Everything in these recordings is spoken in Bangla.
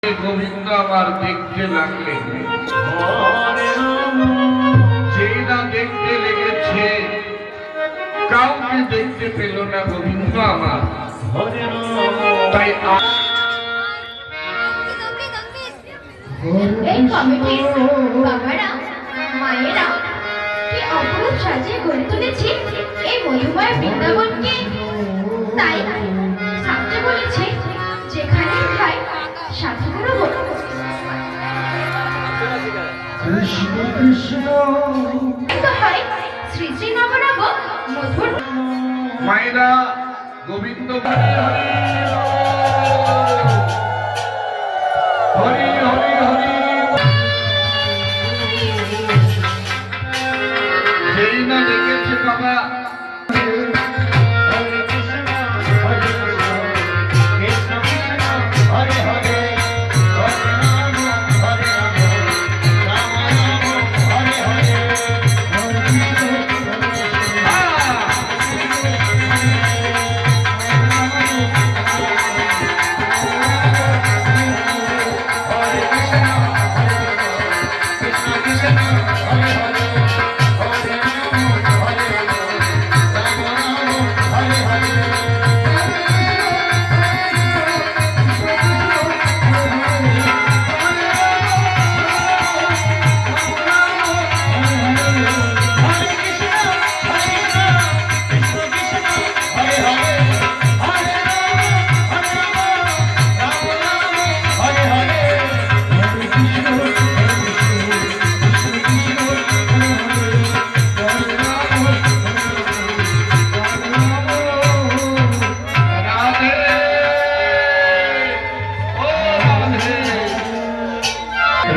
গোবিন্দ আমার দেখতে লাগলেন, যেই না দেখতে লেগেছে কাউকে দেখতে পেল না গোবিন্দ আমার। তাই এই কমিটির বাবারা মায়েরা কি অপরূপ সাজিয়ে গড়ে তুলেছে এই মধুময় বৃন্দাবনকে। তাই শাস্ত্রে বলেছে যেখানে খাই সাধুগুরু বল। কৃষ্ণ কৃষ্ণ হয় শ্রী শ্রী নবনব মধুর। মায়েরা গোবিন্দ হরি হরি হরি, যেই না দেখেছে বাবা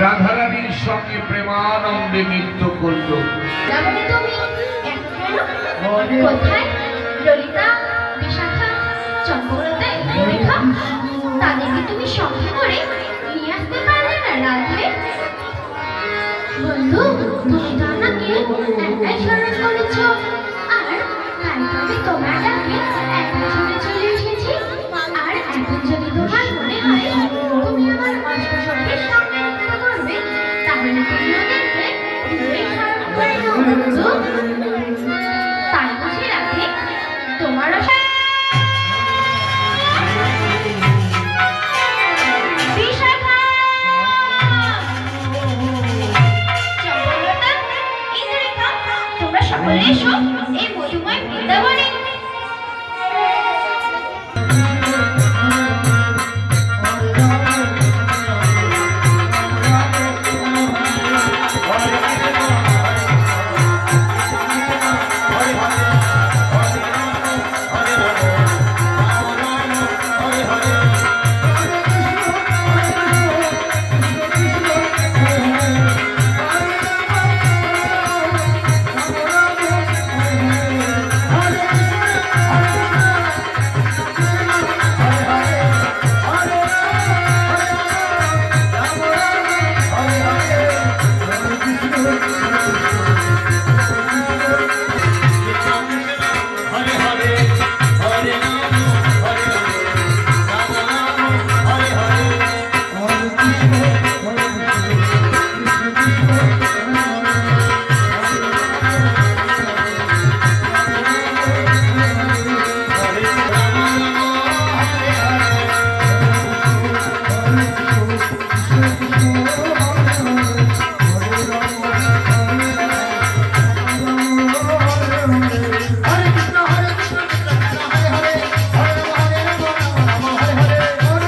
রাধারানীর সঙ্গে প্রেমানন্দে নৃত্য করল। কোথায় ললিতা, বিশাখা, চন্দ্রলতা, রেখা তাদেরকে তুমি সঙ্গে